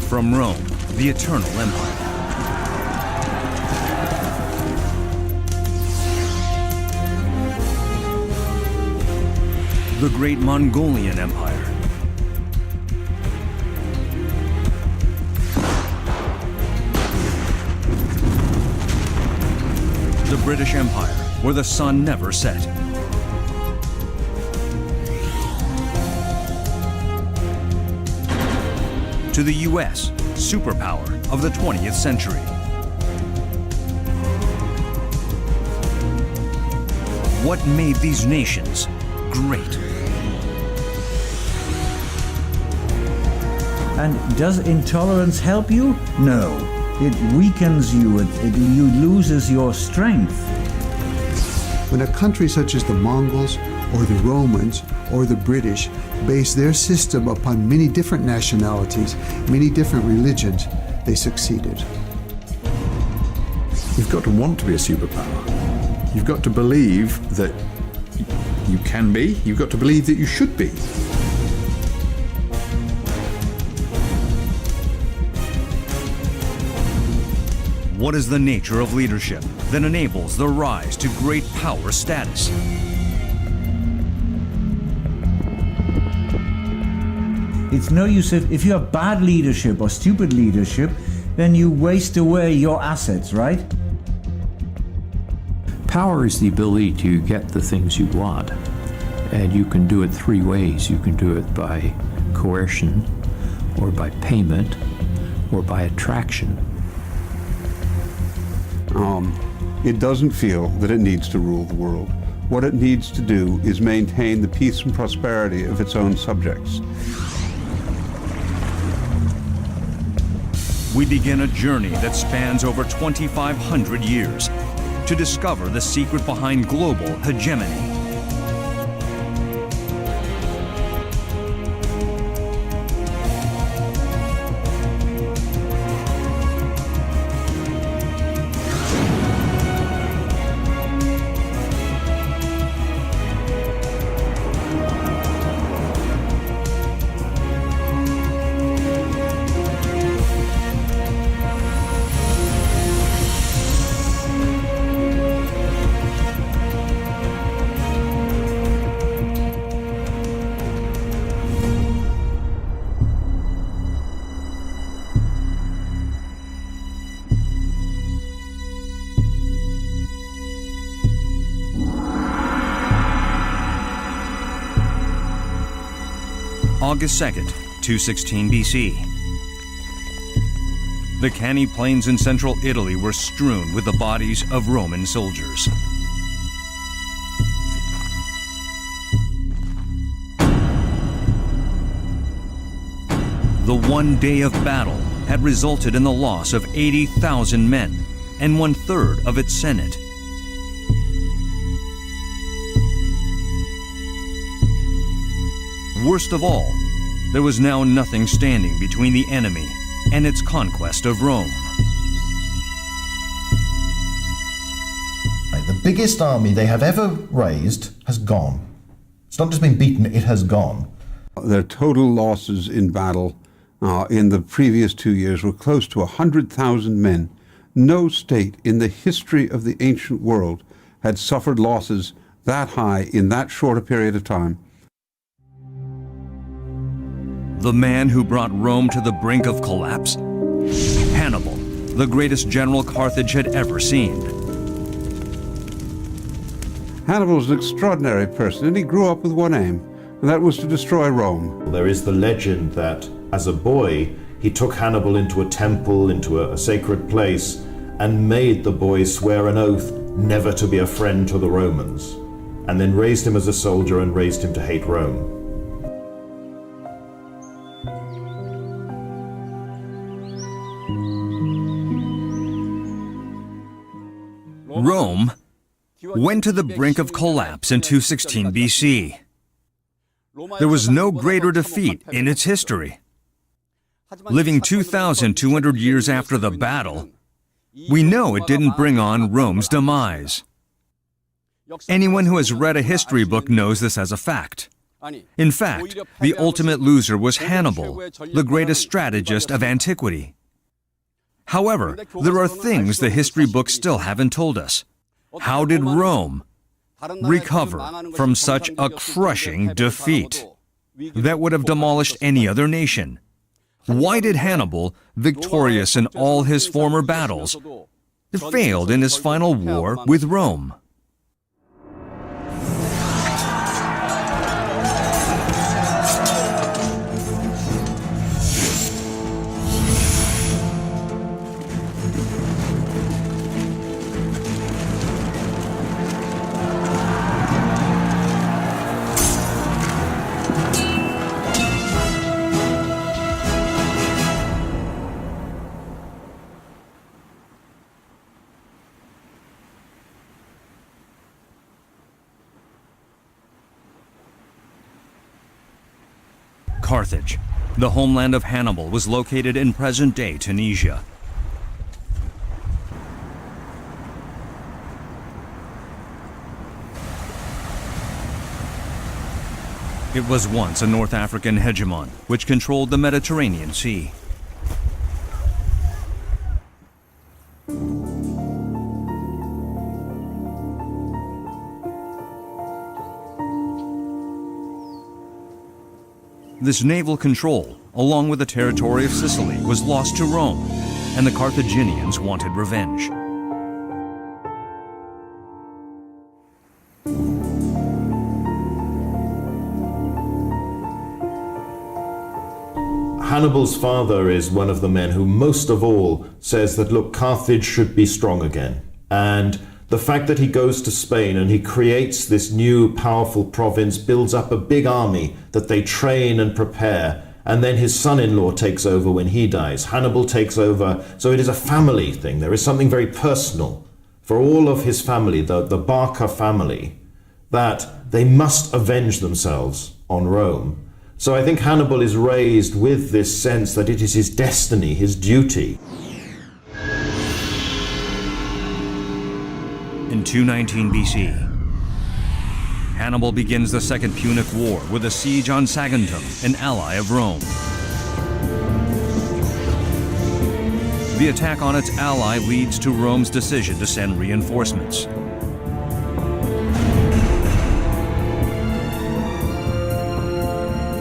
from Rome, the Eternal Empire. The Great Mongolian Empire. The British Empire, where the sun never set. To the US, superpower of the 20th century. What made these nations great? And does intolerance help you? No. It weakens you, you loses your strength. When a country such as the Mongols or the Romans or the British base their system upon many different nationalities, many different religions, they succeeded. You've got to want to be a superpower. You've got to believe that you can be. You've got to believe that you should be. What is the nature of leadership that enables the rise to great power status? It's no use if you have bad leadership or stupid leadership, then you waste away your assets, right? Power is the ability to get the things you want, and you can do it three ways. You can do it by coercion, or by payment, or by attraction. It doesn't feel that it needs to rule the world. What it needs to do is maintain the peace and prosperity of its own subjects. We begin a journey that spans over 2,500 years to discover the secret behind global hegemony. August 2nd, 216 BC. The Canny plains in central Italy were strewn with the bodies of Roman soldiers. The one day of battle had resulted in the loss of 80,000 men and 1/3 of its Senate. Worst of all, there was now nothing standing between the enemy and its conquest of Rome. The biggest army they have ever raised has gone. It's not just been beaten, it has gone. Their total losses in battle in the previous 2 years were close to 100,000 men. No state in the history of the ancient world had suffered losses that high in that short a period of time. The man who brought Rome to the brink of collapse? Hannibal, the greatest general Carthage had ever seen. Hannibal was an extraordinary person, and he grew up with one aim, and that was to destroy Rome. There is the legend that as a boy, he took Hannibal into a temple, into a sacred place, and made the boy swear an oath never to be a friend to the Romans, and then raised him as a soldier and raised him to hate Rome. Rome went to the brink of collapse in 216 BC. There was no greater defeat in its history. Living 2,200 years after the battle, we know it didn't bring on Rome's demise. Anyone who has read a history book knows this as a fact. In fact, the ultimate loser was Hannibal, the greatest strategist of antiquity. However, there are things the history books still haven't told us. How did Rome recover from such a crushing defeat that would have demolished any other nation? Why did Hannibal, victorious in all his former battles, failed in his final war with Rome? Carthage, the homeland of Hannibal, was located in present-day Tunisia. It was once a North African hegemon which controlled the Mediterranean Sea. This naval control, along with the territory of Sicily, was lost to Rome, and the Carthaginians wanted revenge. Hannibal's father is one of the men who most of all says that, look, Carthage should be strong again. And the fact that he goes to Spain and he creates this new powerful province, builds up a big army that they train and prepare, and then his son-in-law takes over when he dies. Hannibal takes over, so it is a family thing. There is something very personal for all of his family, the Barca family, that they must avenge themselves on Rome. So I think Hannibal is raised with this sense that it is his destiny, his duty. In 219 BC, Hannibal begins the Second Punic War with a siege on Saguntum, an ally of Rome. The attack on its ally leads to Rome's decision to send reinforcements.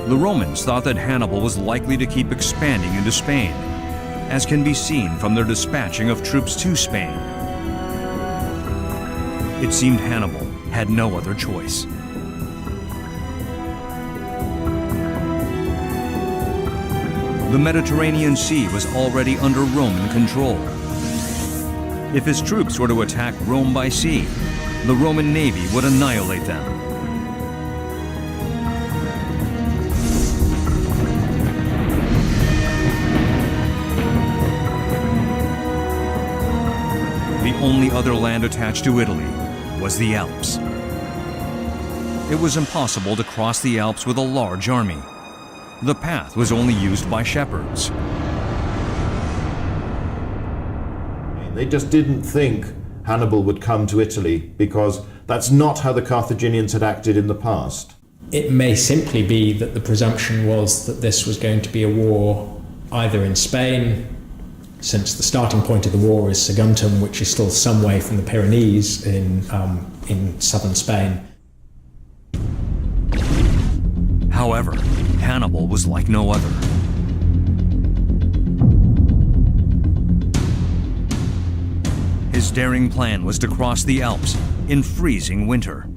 The Romans thought that Hannibal was likely to keep expanding into Spain, as can be seen from their dispatching of troops to Spain. It seemed Hannibal had no other choice. The Mediterranean Sea was already under Roman control. If his troops were to attack Rome by sea, the Roman navy would annihilate them. The only other land attached to Italy was the Alps. It was impossible to cross the Alps with a large army. The path was only used by shepherds. They just didn't think Hannibal would come to Italy because that's not how the Carthaginians had acted in the past. It may simply be that the presumption was that this was going to be a war either in Spain, since the starting point of the war is Saguntum, which is still some way from the Pyrenees in southern Spain. However, Hannibal was like no other. His daring plan was to cross the Alps in freezing winter.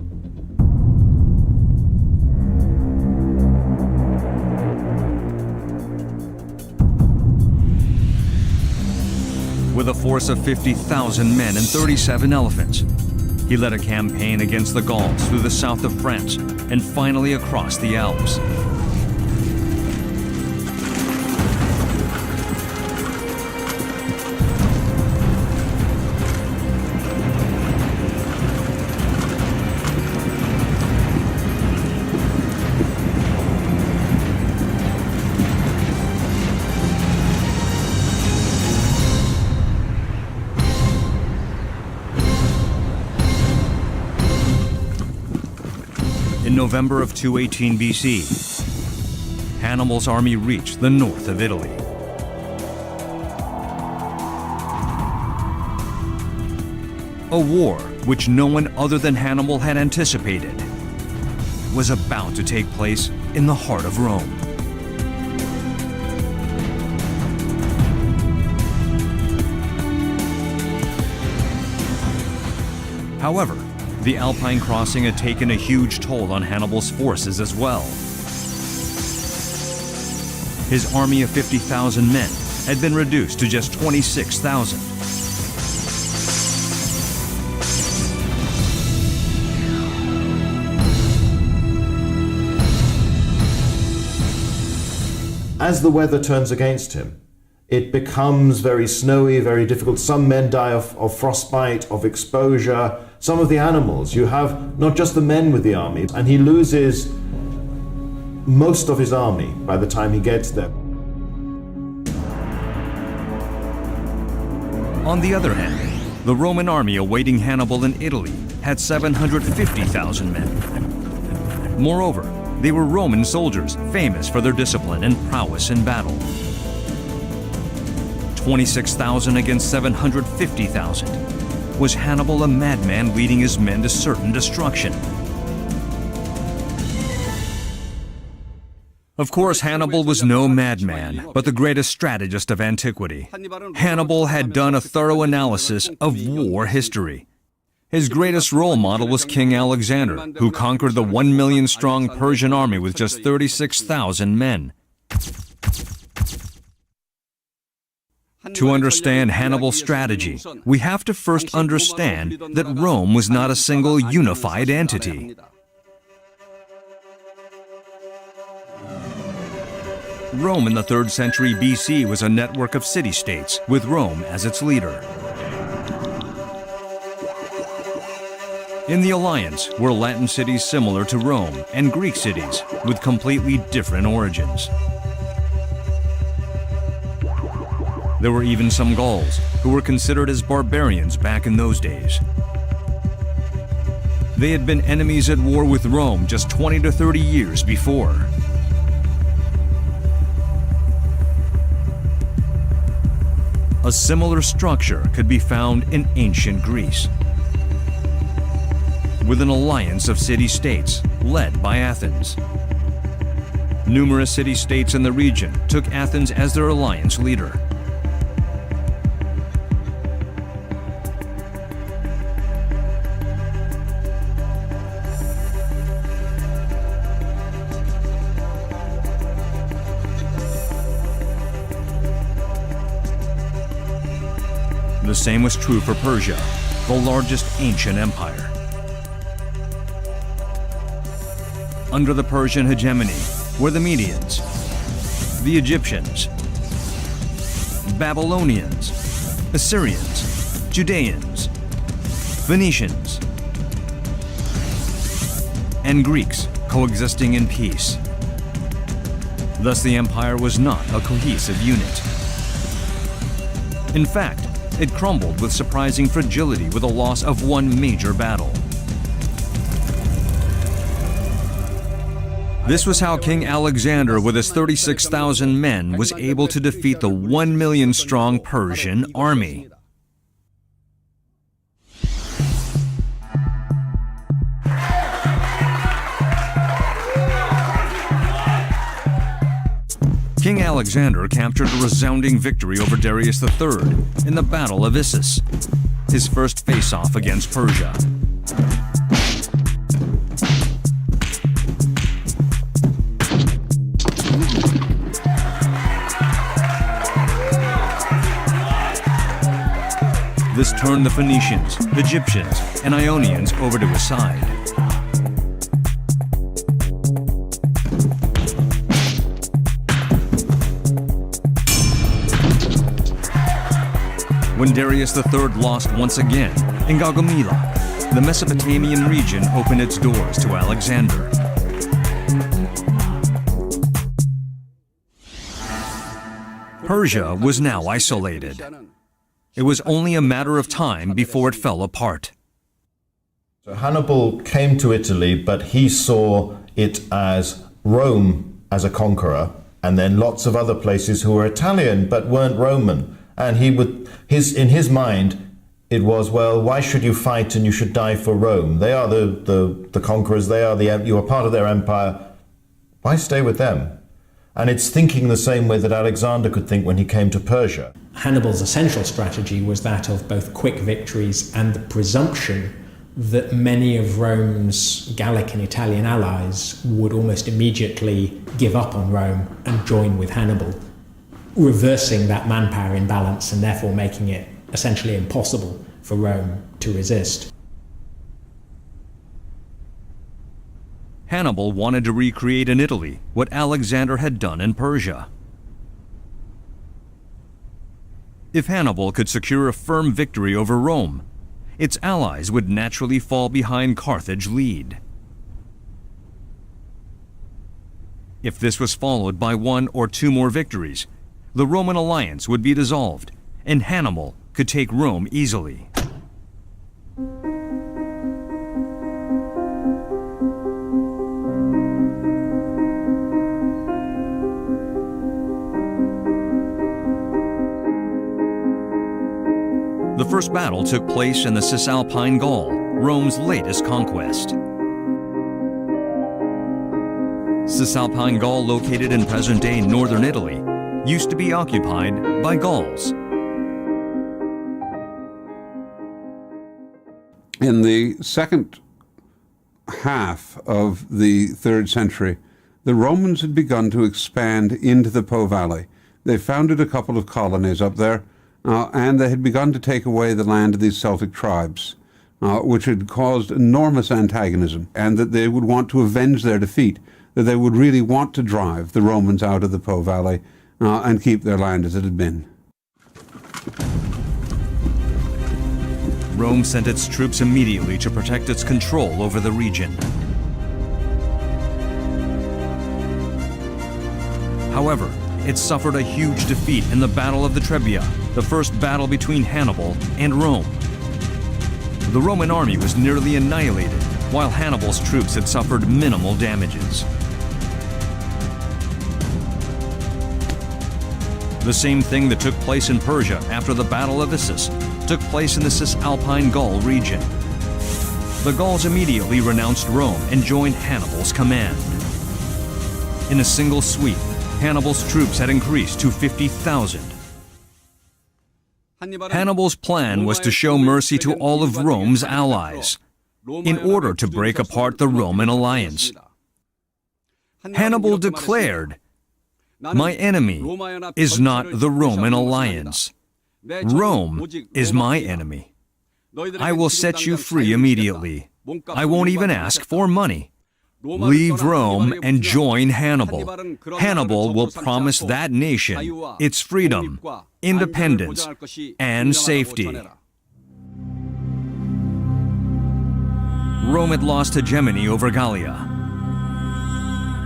With a force of 50,000 men and 37 elephants, he led a campaign against the Gauls through the south of France and finally across the Alps. In November of 218 BC, Hannibal's army reached the north of Italy. A war which no one other than Hannibal had anticipated was about to take place in the heart of Rome. However, the Alpine crossing had taken a huge toll on Hannibal's forces as well. His army of 50,000 men had been reduced to just 26,000. As the weather turns against him, it becomes very snowy, very difficult. Some men die of frostbite, of exposure. Some of the animals, you have not just the men with the army, and he loses most of his army by the time he gets there. On the other hand, the Roman army awaiting Hannibal in Italy had 750,000 men. Moreover, they were Roman soldiers, famous for their discipline and prowess in battle. 26,000 against 750,000. Was Hannibal a madman leading his men to certain destruction? Of course, Hannibal was no madman, but the greatest strategist of antiquity. Hannibal had done a thorough analysis of war history. His greatest role model was King Alexander, who conquered the 1 million strong Persian army with just 36,000 men. To understand Hannibal's strategy, we have to first understand that Rome was not a single unified entity. Rome in the 3rd century BC was a network of city-states, with Rome as its leader. In the alliance were Latin cities similar to Rome and Greek cities with completely different origins. There were even some Gauls who were considered as barbarians back in those days. They had been enemies at war with Rome just 20 to 30 years before. A similar structure could be found in ancient Greece, with an alliance of city-states led by Athens. Numerous city-states in the region took Athens as their alliance leader. The same was true for Persia, the largest ancient empire. Under the Persian hegemony were the Medians, the Egyptians, Babylonians, Assyrians, Judeans, Phoenicians, and Greeks coexisting in peace. Thus, the empire was not a cohesive unit. In fact, it crumbled with surprising fragility with the loss of one major battle. This was how King Alexander, with his 36,000 men, was able to defeat the 1 million strong Persian army. King Alexander captured a resounding victory over Darius III in the Battle of Issus, his first face-off against Persia. This turned the Phoenicians, Egyptians, and Ionians over to his side. When Darius III lost once again in Gaugamela, the Mesopotamian region opened its doors to Alexander. Persia was now isolated. It was only a matter of time before it fell apart. So Hannibal came to Italy, but he saw it as Rome as a conqueror, and then lots of other places who were Italian but weren't Roman. And in his mind, it was, well, why should you fight and you should die for Rome? They are the conquerors, you are part of their empire. Why stay with them? And it's thinking the same way that Alexander could think when he came to Persia. Hannibal's essential strategy was that of both quick victories and the presumption that many of Rome's Gallic and Italian allies would almost immediately give up on Rome and join with Hannibal, reversing that manpower imbalance and therefore making it essentially impossible for Rome to resist. Hannibal wanted to recreate in Italy what Alexander had done in Persia. If Hannibal could secure a firm victory over Rome, its allies would naturally fall behind Carthage lead. If this was followed by 1 or 2 more victories, the Roman alliance would be dissolved, and Hannibal could take Rome easily. The first battle took place in the Cisalpine Gaul, Rome's latest conquest. Cisalpine Gaul, located in present-day northern Italy, used to be occupied by Gauls. In the second half of the 3rd century, the Romans had begun to expand into the Po Valley. They founded a couple of colonies up there, and they had begun to take away the land of these Celtic tribes, which had caused enormous antagonism, and that they would want to avenge their defeat, that they would really want to drive the Romans out of the Po Valley and keep their land as it had been. Rome sent its troops immediately to protect its control over the region. However, it suffered a huge defeat in the Battle of the Trebia, the first battle between Hannibal and Rome. The Roman army was nearly annihilated, while Hannibal's troops had suffered minimal damages. The same thing that took place in Persia after the Battle of Issus took place in the Cisalpine Gaul region. The Gauls immediately renounced Rome and joined Hannibal's command. In a single sweep, Hannibal's troops had increased to 50,000. Hannibal's plan was to show mercy to all of Rome's allies in order to break apart the Roman alliance. Hannibal declared, "My enemy is not the Roman alliance. Rome is my enemy. I will set you free immediately. I won't even ask for money. Leave Rome and join Hannibal. Hannibal will promise that nation its freedom, independence, and safety." Rome had lost hegemony over Gallia.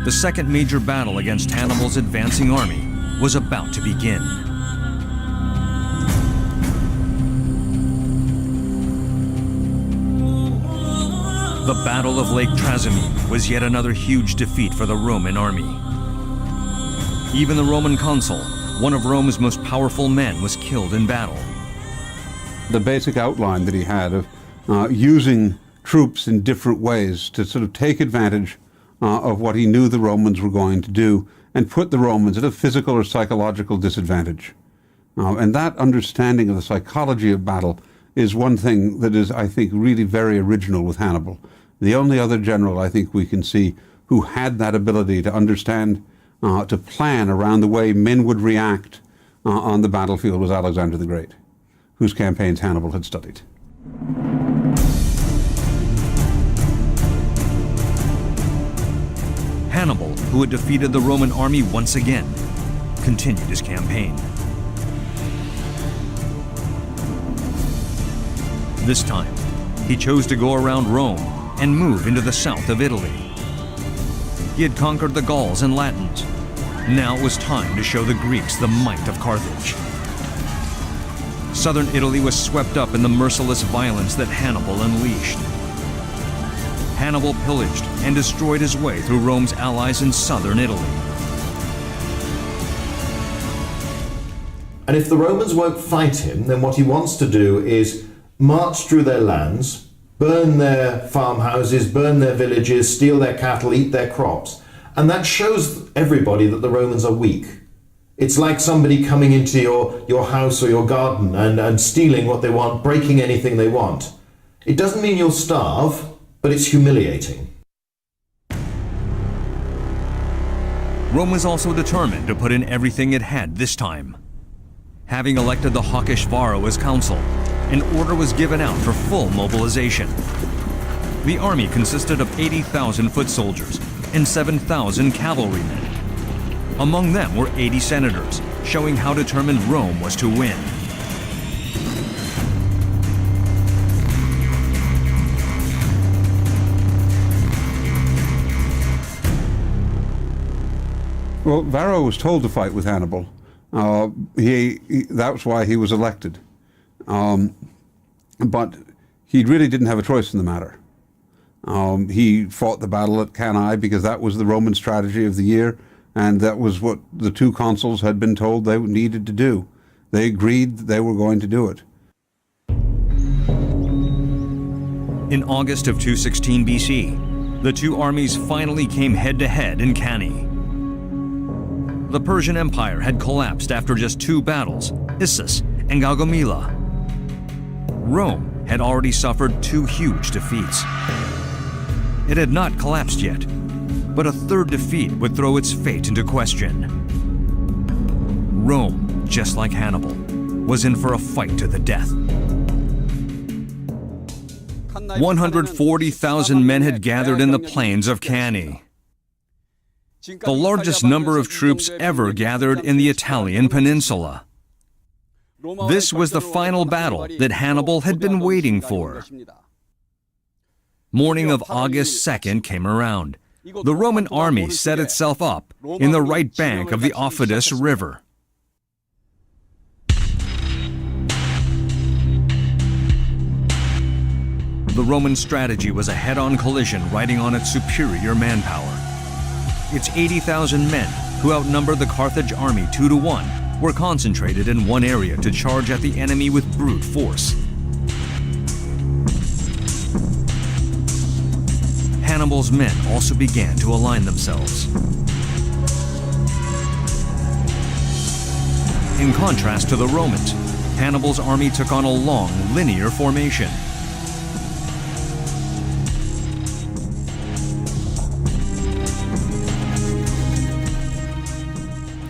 The second major battle against Hannibal's advancing army was about to begin. The Battle of Lake Trasimene was yet another huge defeat for the Roman army. Even the Roman consul, one of Rome's most powerful men, was killed in battle. The basic outline that he had of using troops in different ways to sort of take advantage of what he knew the Romans were going to do and put the Romans at a physical or psychological disadvantage. And that understanding of the psychology of battle is one thing that is, I think, really very original with Hannibal. The only other general I think we can see who had that ability to understand, to plan around the way men would react on the battlefield was Alexander the Great, whose campaigns Hannibal had studied. Hannibal, who had defeated the Roman army once again, continued his campaign. This time, he chose to go around Rome and move into the south of Italy. He had conquered the Gauls and Latins. Now it was time to show the Greeks the might of Carthage. Southern Italy was swept up in the merciless violence that Hannibal unleashed. Hannibal pillaged and destroyed his way through Rome's allies in southern Italy. And if the Romans won't fight him, then what he wants to do is march through their lands, burn their farmhouses, burn their villages, steal their cattle, eat their crops. And that shows everybody that the Romans are weak. It's like somebody coming into your house or your garden and stealing what they want, breaking anything they want. It doesn't mean you'll starve, but it's humiliating. Rome was also determined to put in everything it had this time. Having elected the hawkish Varro as consul, an order was given out for full mobilization. The army consisted of 80,000 foot soldiers and 7,000 cavalrymen. Among them were 80 senators, showing how determined Rome was to win. Well, Varro was told to fight with Hannibal. That's why he was elected. But he really didn't have a choice in the matter. He fought the battle at Canny because that was the Roman strategy of the year, and that was what the two consuls had been told they needed to do. They agreed that they were going to do it. In August of 216 BC, the two armies finally came head-to-head in Canny. The Persian Empire had collapsed after just two battles, Issus and Gaugamela. Rome had already suffered two huge defeats. It had not collapsed yet, but a third defeat would throw its fate into question. Rome, just like Hannibal, was in for a fight to the death. 140,000 men had gathered in the plains of Canny, the largest number of troops ever gathered in the Italian peninsula. This was the final battle that Hannibal had been waiting for. Morning of August 2nd came around. The Roman army set itself up in the right bank of the Aufidus River. The Roman strategy was a head-on collision riding on its superior manpower. Its 80,000 men, who outnumbered the Carthage army 2 to 1, were concentrated in one area to charge at the enemy with brute force. Hannibal's men also began to align themselves. In contrast to the Romans, Hannibal's army took on a long, linear formation.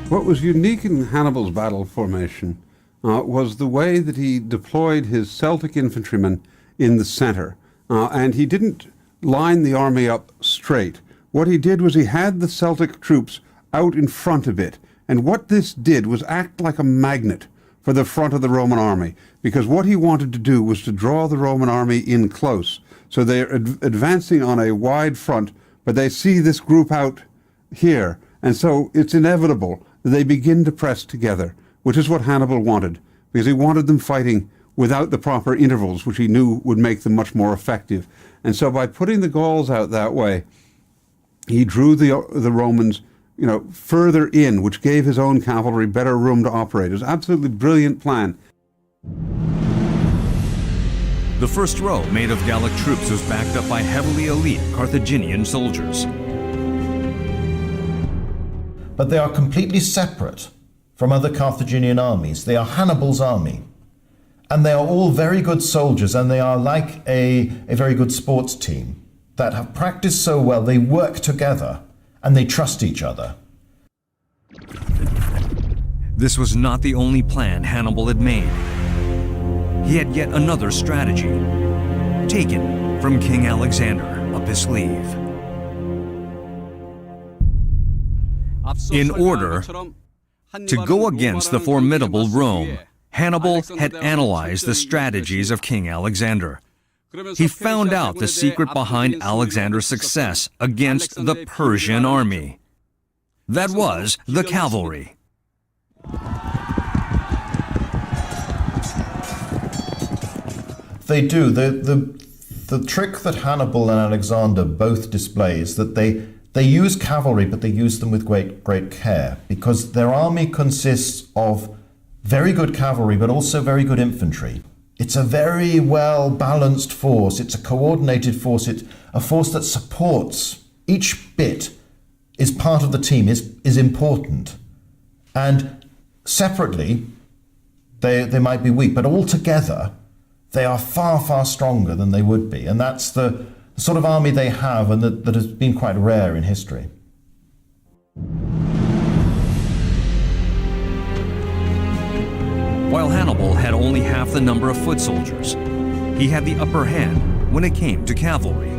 What was unique in Hannibal's battle formation was the way that he deployed his Celtic infantrymen in the center. And he didn't line the army up straight. What he did was he had the Celtic troops out in front a bit. And what this did was act like a magnet for the front of the Roman army, because what he wanted to do was to draw the Roman army in close. So they're advancing on a wide front, but they see this group out here. And so it's inevitable that they begin to press together, which is what Hannibal wanted, because he wanted them fighting without the proper intervals, which he knew would make them much more effective. And so by putting the Gauls out that way, he drew the Romans, further in, which gave his own cavalry better room to operate. It was an absolutely brilliant plan. The first row, made of Gallic troops, was backed up by heavily elite Carthaginian soldiers. But they are completely separate from other Carthaginian armies. They are Hannibal's army. And they are all very good soldiers, and they are like a very good sports team that have practiced so well. They work together and they trust each other. This was not the only plan Hannibal had made. He had yet another strategy, taken from King Alexander up his sleeve. In order to go against the formidable Rome, Hannibal had analyzed the strategies of King Alexander. He found out the secret behind Alexander's success against the Persian army. That was the cavalry. They do. The the trick that Hannibal and Alexander both display is that they use cavalry, but they use them with great care, because their army consists of very good cavalry, but also very good infantry. It's a very well balanced force. It's a coordinated force. It's a force that supports. Each bit is part of the team, is important. And separately, they might be weak, but all together, they are far, far stronger than they would be. And that's the sort of army they have, and that has been quite rare in history. While Hannibal had only half the number of foot soldiers, he had the upper hand when it came to cavalry.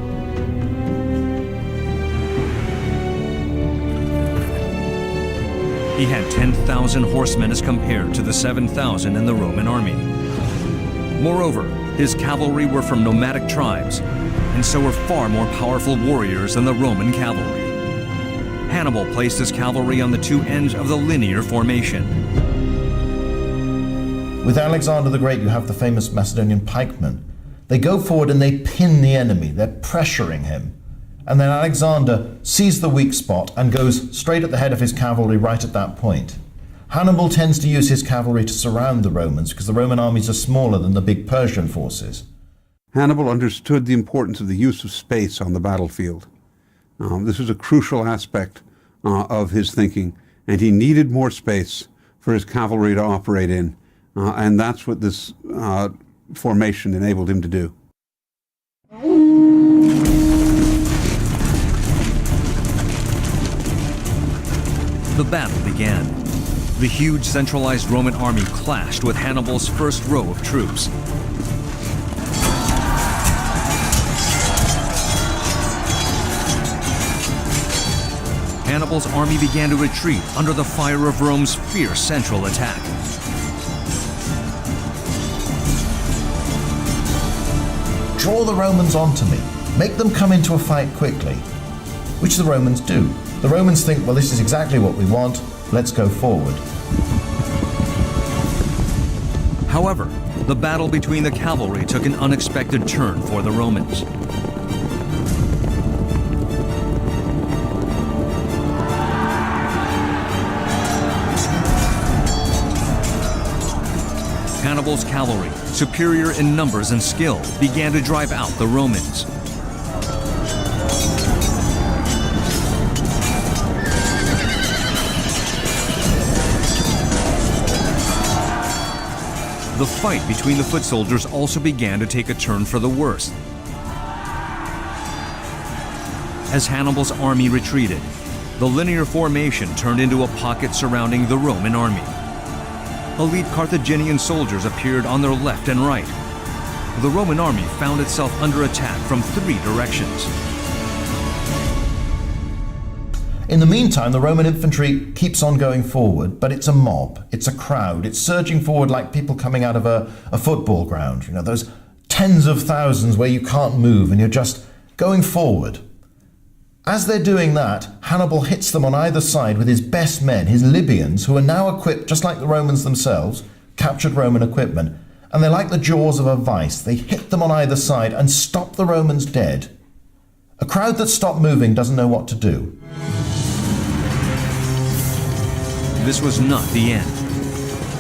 He had 10,000 horsemen as compared to the 7,000 in the Roman army. Moreover, his cavalry were from nomadic tribes, and so were far more powerful warriors than the Roman cavalry. Hannibal placed his cavalry on the two ends of the linear formation. With Alexander the Great, you have the famous Macedonian pikemen. They go forward and they pin the enemy. They're pressuring him. And then Alexander sees the weak spot and goes straight at the head of his cavalry right at that point. Hannibal tends to use his cavalry to surround the Romans because the Roman armies are smaller than the big Persian forces. Hannibal understood the importance of the use of space on the battlefield. This was a crucial aspect of his thinking, and he needed more space for his cavalry to operate in, and that's what this formation enabled him to do. The battle began. The huge centralized Roman army clashed with Hannibal's first row of troops. Hannibal's army began to retreat under the fire of Rome's fierce central attack. Draw the Romans onto me. Make them come into a fight quickly. Which the Romans do. The Romans think, well, this is exactly what we want. Let's go forward. However, the battle between the cavalry took an unexpected turn for the Romans. Hannibal's cavalry, superior in numbers and skill, began to drive out the Romans. The fight between the foot soldiers also began to take a turn for the worse. As Hannibal's army retreated, the linear formation turned into a pocket surrounding the Roman army. Elite Carthaginian soldiers appeared on their left and right. The Roman army found itself under attack from three directions. In the meantime, the Roman infantry keeps on going forward, but it's a mob, it's a crowd, it's surging forward like people coming out of a football ground. You know, those tens of thousands where you can't move and you're just going forward. As they're doing that, Hannibal hits them on either side with his best men, his Libyans, who are now equipped just like the Romans themselves, captured Roman equipment, and they're like the jaws of a vice. They hit them on either side and stop the Romans dead. A crowd that's stopped moving doesn't know what to do. This was not the end.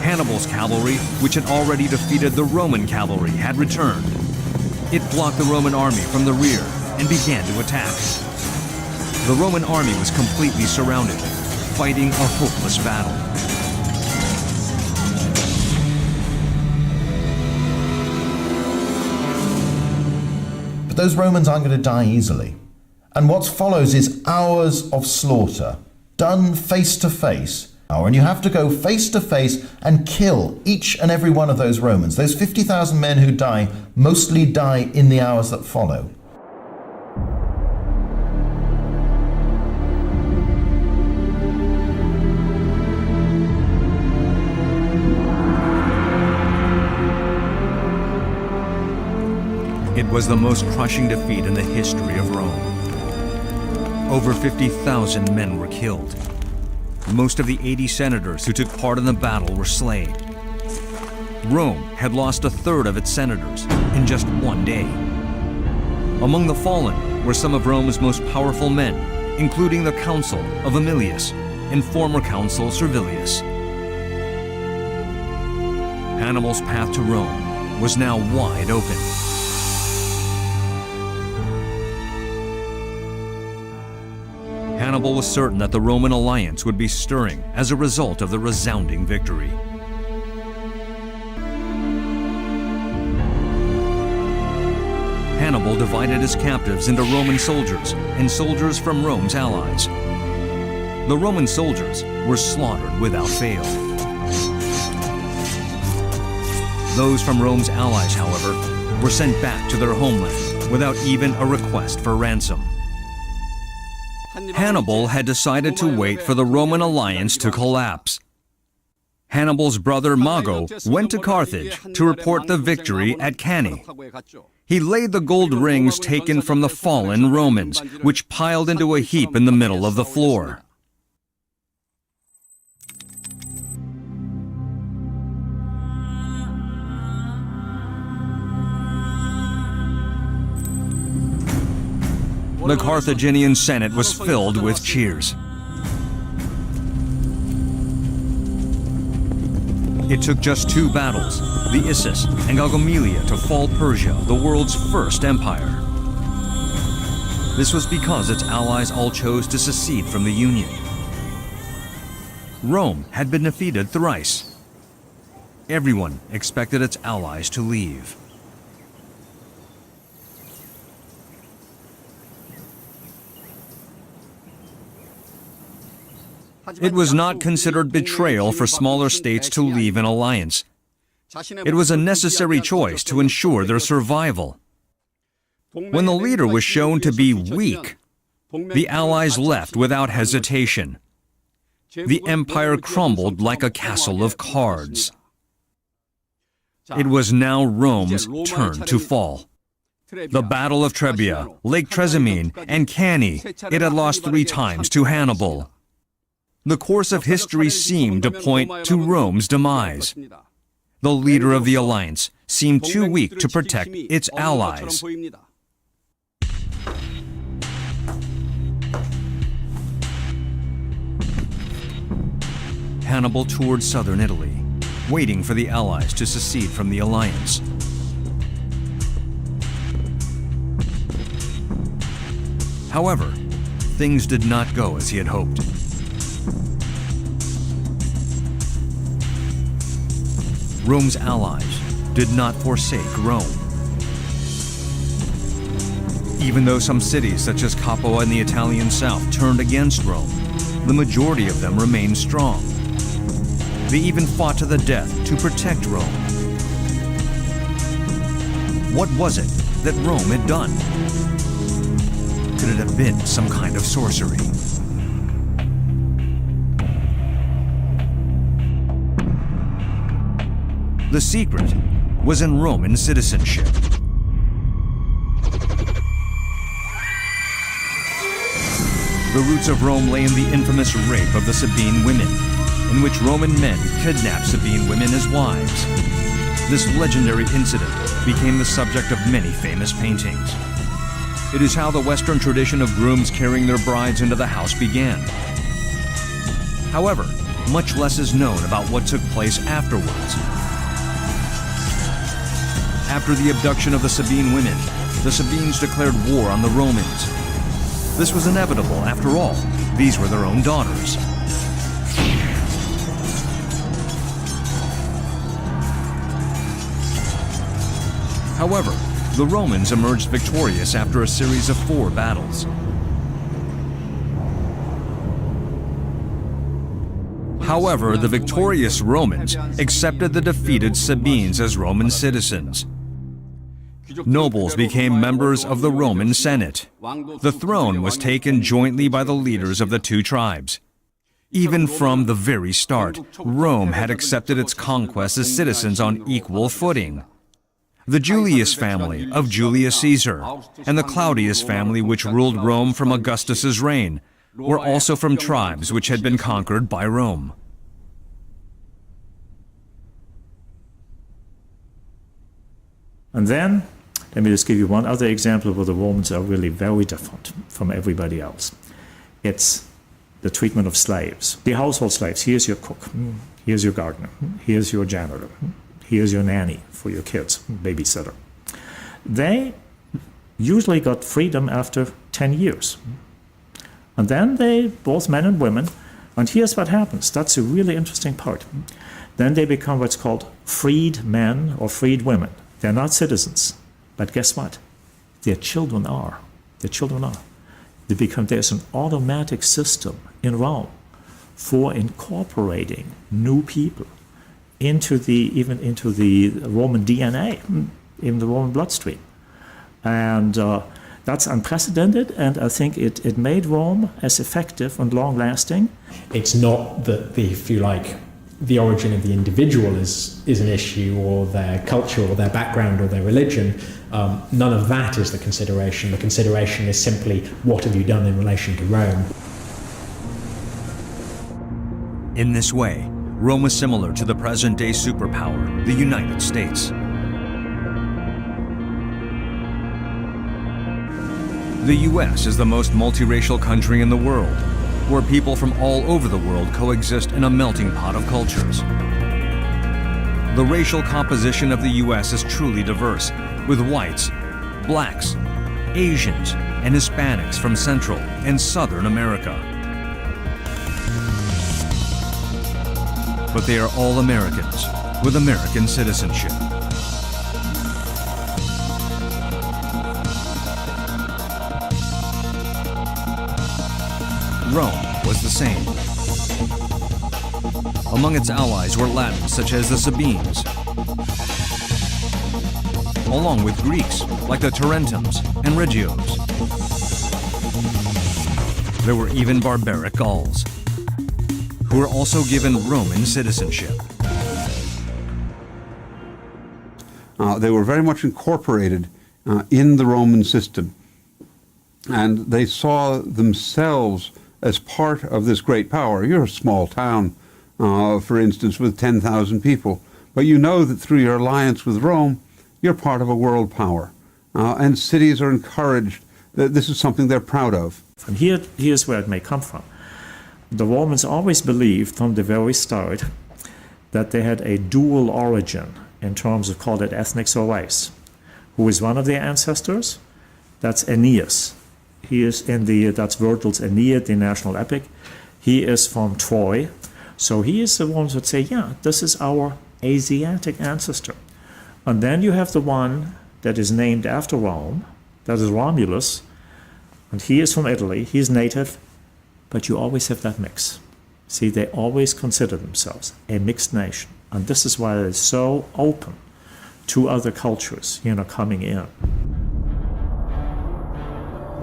Hannibal's cavalry, which had already defeated the Roman cavalry, had returned. It blocked the Roman army from the rear and began to attack. The Roman army was completely surrounded, fighting a hopeless battle. But those Romans aren't going to die easily. And what follows is hours of slaughter, done face to face. And you have to go face to face and kill each and every one of those Romans. Those 50,000 men who die mostly die in the hours that follow. It was the most crushing defeat in the history of Rome. Over 50,000 men were killed. Most of the 80 senators who took part in the battle were slain. Rome had lost a third of its senators in just one day. Among the fallen were some of Rome's most powerful men, including the consul of Aemilius and former consul Servilius. Hannibal's path to Rome was now wide open. Hannibal was certain that the Roman alliance would be stirring as a result of the resounding victory. Hannibal divided his captives into Roman soldiers and soldiers from Rome's allies. The Roman soldiers were slaughtered without fail. Those from Rome's allies, however, were sent back to their homeland without even a request for ransom. Hannibal had decided to wait for the Roman alliance to collapse. Hannibal's brother Mago went to Carthage to report the victory at Canny. He laid the gold rings taken from the fallen Romans, which piled into a heap in the middle of the floor. The Carthaginian Senate was filled with cheers. It took just 2 battles, the Issus and Gaugamela, to fall Persia, the world's first empire. This was because its allies all chose to secede from the Union. Rome had been defeated thrice. Everyone expected its allies to leave. It was not considered betrayal for smaller states to leave an alliance. It was a necessary choice to ensure their survival. When the leader was shown to be weak, the allies left without hesitation. The empire crumbled like a castle of cards. It was now Rome's turn to fall. The Battle of Trebia, Lake Trasimene, and Canny, it had lost 3 times to Hannibal. The course of history seemed to point to Rome's demise. The leader of the alliance seemed too weak to protect its allies. Hannibal toured southern Italy, waiting for the allies to secede from the alliance. However, things did not go as he had hoped. Rome's allies did not forsake Rome. Even though some cities such as Capua in the Italian south turned against Rome, the majority of them remained strong. They even fought to the death to protect Rome. What was it that Rome had done? Could it have been some kind of sorcery? The secret was in Roman citizenship. The roots of Rome lay in the infamous rape of the Sabine women, in which Roman men kidnapped Sabine women as wives. This legendary incident became the subject of many famous paintings. It is how the Western tradition of grooms carrying their brides into the house began. However, much less is known about what took place afterwards. After the abduction of the Sabine women, the Sabines declared war on the Romans. This was inevitable, after all. These were their own daughters. However, the Romans emerged victorious after a series of 4 battles. However, the victorious Romans accepted the defeated Sabines as Roman citizens. Nobles became members of the Roman Senate. The throne was taken jointly by the leaders of the 2 tribes. Even from the very start, Rome had accepted its conquests as citizens on equal footing. The Julius family of Julius Caesar and the Claudius family, which ruled Rome from Augustus's reign, were also from tribes which had been conquered by Rome. And then Let me just give you one other example where the Romans are really very different from everybody else. It's the treatment of slaves. The household slaves, here's your cook, here's your gardener, here's your janitor, here's your nanny for your kids, babysitter. They usually got freedom after 10 years. And then they, both men and women, and here's what happens. That's a really interesting part. Then they become what's called freed men or freed women. They're not citizens, but guess what? Their children are. Their children are. There's an automatic system in Rome for incorporating new people even into the Roman DNA, in the Roman bloodstream. And that's unprecedented, and I think it made Rome as effective and long-lasting. It's not that if you like, the origin of the individual is an issue, or their culture, or their background, or their religion. None of that is the consideration. The consideration is simply, what have you done in relation to Rome? In this way, Rome was similar to the present-day superpower, the United States. The US is the most multiracial country in the world, where people from all over the world coexist in a melting pot of cultures. The racial composition of the US is truly diverse, with whites, blacks, Asians, and Hispanics from Central and Southern America. But they are all Americans, with American citizenship. Rome was the same. Among its allies were Latins such as the Sabines, along with Greeks like the Tarentums and Regios. There were even barbaric Gauls, who were also given Roman citizenship. They were very much incorporated in the Roman system, and they saw themselves as part of this great power. You're a small town, for instance, with 10,000 people, but you know that through your alliance with Rome, you're part of a world power. And cities are encouraged that this is something they're proud of. And here's where it may come from. The Romans always believed from the very start that they had a dual origin in terms of, call it ethnics or race. Who is one of their ancestors? That's Aeneas. He is that's Virgil's Aeneid, the national epic. He is from Troy. So he is the one who would say, yeah, this is our Asiatic ancestor. And then you have the one that is named after Rome, that is Romulus, and he is from Italy, he's native, but you always have that mix. See, they always consider themselves a mixed nation. And this is why they're so open to other cultures, coming in.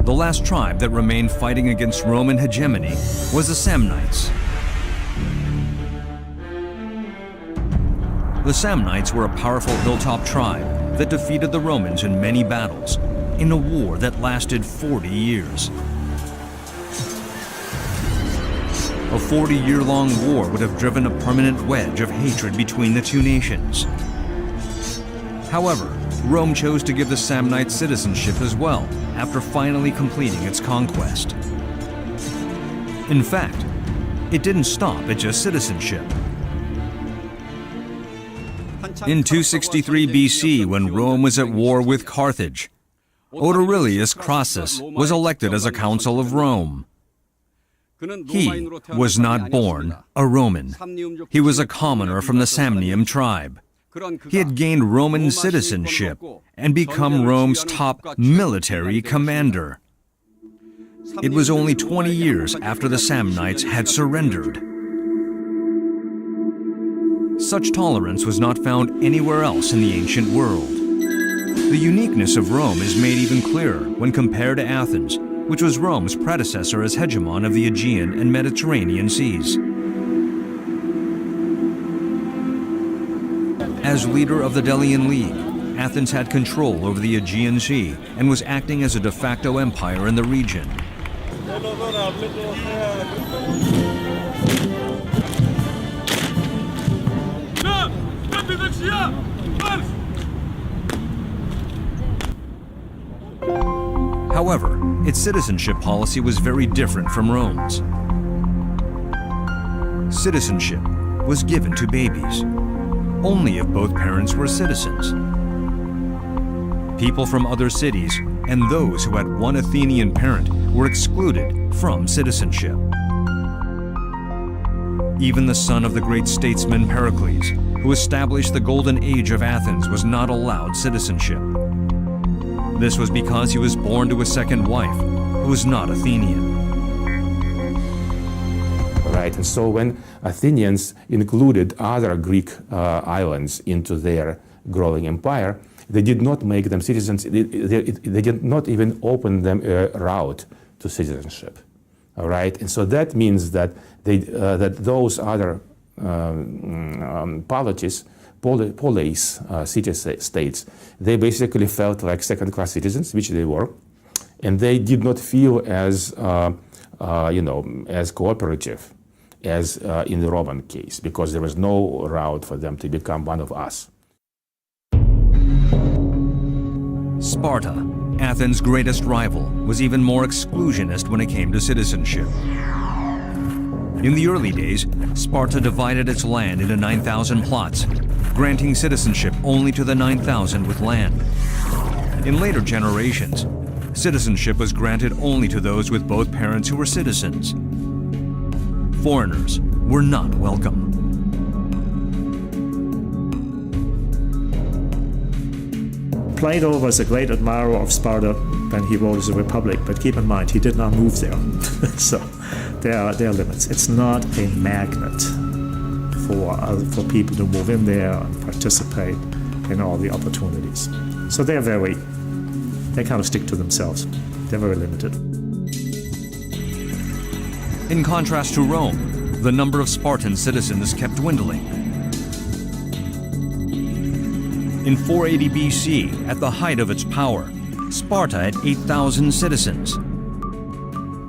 The last tribe that remained fighting against Roman hegemony was the Samnites. The Samnites were a powerful hilltop tribe that defeated the Romans in many battles, in a war that lasted 40 years. A 40-year-long war would have driven a permanent wedge of hatred between the two nations. However, Rome chose to give the Samnites citizenship as well, after finally completing its conquest. In fact, it didn't stop at just citizenship. In 263 BC, when Rome was at war with Carthage, Aurelius Crassus was elected as a consul of Rome. He was not born a Roman. He was a commoner from the Samnian tribe. He had gained Roman citizenship and become Rome's top military commander. It was only 20 years after the Samnites had surrendered. Such tolerance was not found anywhere else in the ancient world. The uniqueness of Rome is made even clearer when compared to Athens, which was Rome's predecessor as hegemon of the Aegean and Mediterranean seas. As leader of the Delian League, Athens had control over the Aegean Sea and was acting as a de facto empire in the region. However, its citizenship policy was very different from Rome's. Citizenship was given to babies, only if both parents were citizens. People from other cities and those who had one Athenian parent were excluded from citizenship. Even the son of the great statesman Pericles, who established the golden age of Athens, was not allowed citizenship. This was because he was born to a second wife, who was not Athenian. Right, and so when Athenians included other Greek islands into their growing empire, they did not make them citizens. They did not even open them a route to citizenship. All right, and so that means that that those other polities, city-states, they basically felt like second-class citizens, which they were, and they did not feel as as cooperative as in the Roman case, because there was no route for them to become one of us. Sparta, Athens' greatest rival, was even more exclusionist when it came to citizenship. In the early days, Sparta divided its land into 9,000 plots, granting citizenship only to the 9,000 with land. In later generations, citizenship was granted only to those with both parents who were citizens. Foreigners were not welcome. Plato was a great admirer of Sparta when he wrote the Republic, but keep in mind, he did not move there. So there are limits. It's not a magnet for people to move in there and participate in all the opportunities. So they kind of stick to themselves. They're very limited. In contrast to Rome, the number of Spartan citizens kept dwindling. In 480 BC, at the height of its power, Sparta had 8,000 citizens.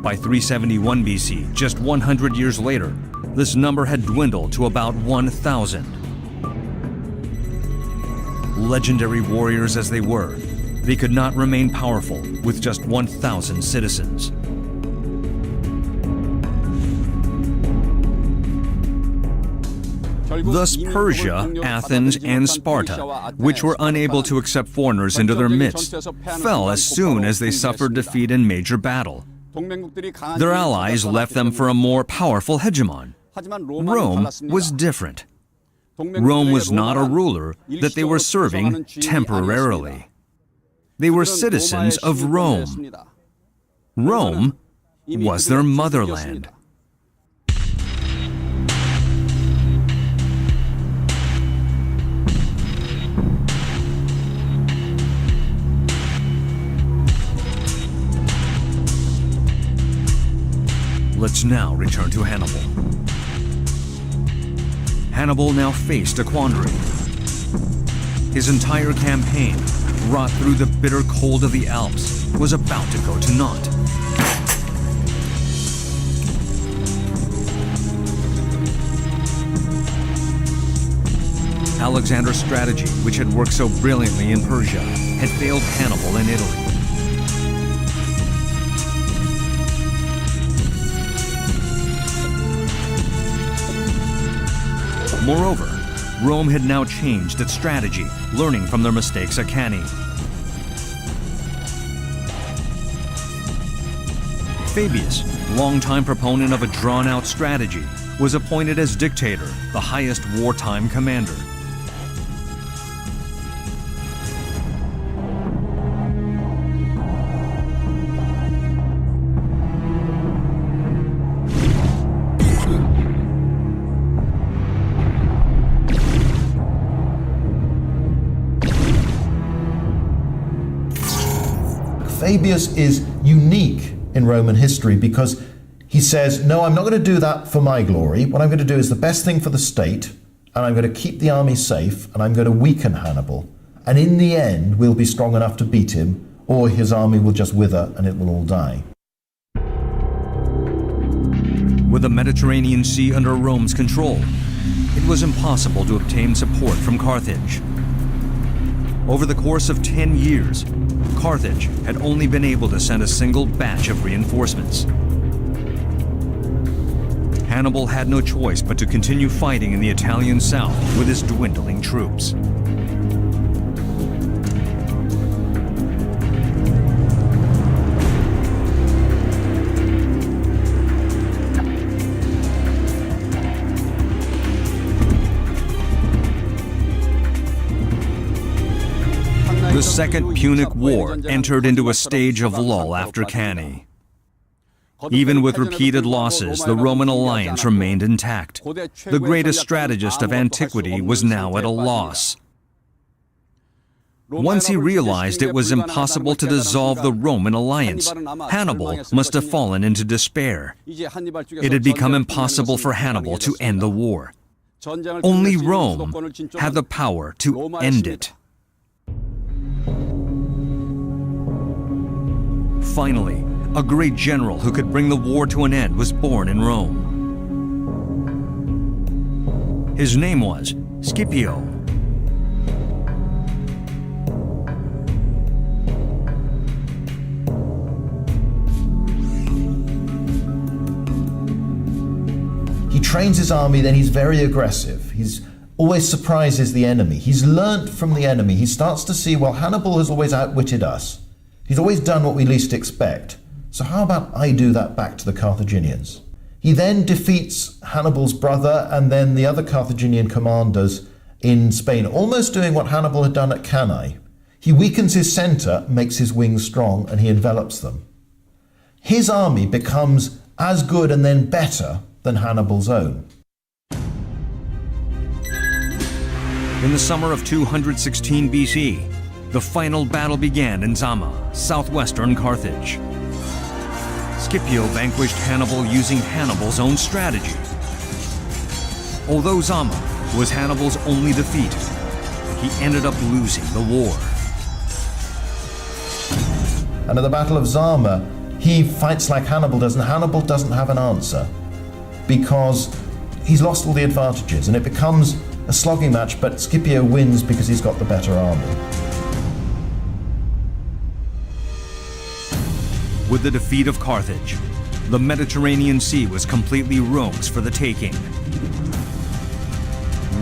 By 371 BC, just 100 years later, this number had dwindled to about 1,000. Legendary warriors as they were, they could not remain powerful with just 1,000 citizens. Thus Persia, Athens, and Sparta, which were unable to accept foreigners into their midst, fell as soon as they suffered defeat in major battle. Their allies left them for a more powerful hegemon. Rome was different. Rome was not a ruler that they were serving temporarily. They were citizens of Rome. Rome was their motherland. Let's now return to Hannibal. Hannibal now faced a quandary. His entire campaign, wrought through the bitter cold of the Alps, was about to go to naught. Alexander's strategy, which had worked so brilliantly in Persia, had failed Hannibal in Italy. Moreover, Rome had now changed its strategy, learning from their mistakes at Canny. Fabius, longtime proponent of a drawn-out strategy, was appointed as dictator, the highest wartime commander. Fabius is unique in Roman history because he says, no, I'm not going to do that for my glory. What I'm going to do is the best thing for the state, and I'm going to keep the army safe, and I'm going to weaken Hannibal. And in the end, we'll be strong enough to beat him, or his army will just wither and it will all die. With the Mediterranean Sea under Rome's control, it was impossible to obtain support from Carthage. Over the course of 10 years, Carthage had only been able to send a single batch of reinforcements. Hannibal had no choice but to continue fighting in the Italian south with his dwindling troops. The Second Punic War entered into a stage of lull after Canny. Even with repeated losses, the Roman alliance remained intact. The greatest strategist of antiquity was now at a loss. Once he realized it was impossible to dissolve the Roman alliance, Hannibal must have fallen into despair. It had become impossible for Hannibal to end the war. Only Rome had the power to end it. Finally, a great general who could bring the war to an end was born in Rome. His name was Scipio. He trains his army, then he's very aggressive. He's always surprises the enemy. He's learnt from the enemy. He starts to see, well, Hannibal has always outwitted us. He's always done what we least expect. So how about I do that back to the Carthaginians? He then defeats Hannibal's brother and then the other Carthaginian commanders in Spain, almost doing what Hannibal had done at Canny. He weakens his centre, makes his wings strong, and he envelops them. His army becomes as good and then better than Hannibal's own. In the summer of 216 BC, the final battle began in Zama, southwestern Carthage. Scipio vanquished Hannibal using Hannibal's own strategy. Although Zama was Hannibal's only defeat, he ended up losing the war. And at the Battle of Zama, he fights like Hannibal does, and Hannibal doesn't have an answer because he's lost all the advantages, and it becomes a slogging match, but Scipio wins because he's got the better army. With the defeat of Carthage, the Mediterranean Sea was completely Rome's for the taking.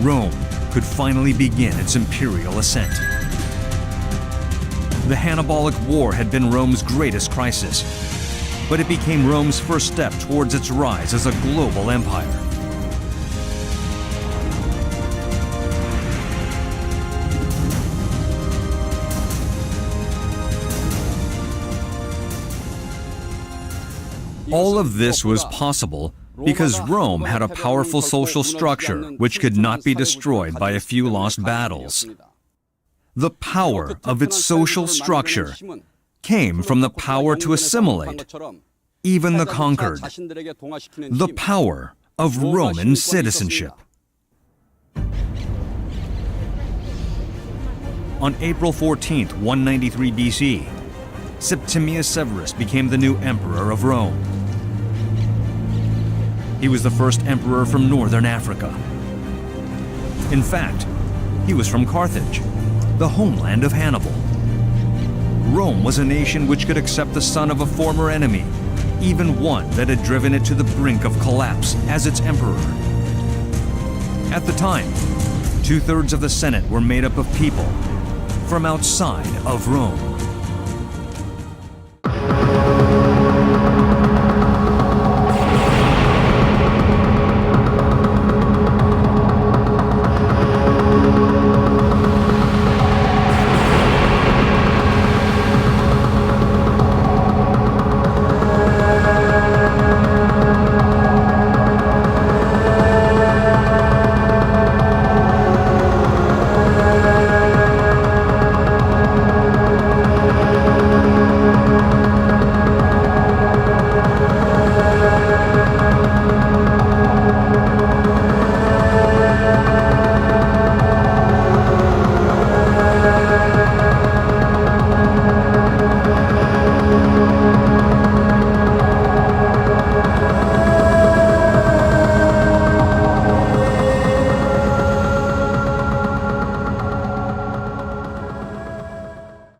Rome could finally begin its imperial ascent. The Hannibalic War had been Rome's greatest crisis, but it became Rome's first step towards its rise as a global empire. All of this was possible because Rome had a powerful social structure which could not be destroyed by a few lost battles. The power of its social structure came from the power to assimilate even the conquered, the power of Roman citizenship. On April 14th, 193 BC, Septimius Severus became the new emperor of Rome. He was the first emperor from northern Africa. In fact, he was from Carthage, the homeland of Hannibal. Rome was a nation which could accept the son of a former enemy, even one that had driven it to the brink of collapse as its emperor. At the time, 2/3 of the Senate were made up of people from outside of Rome.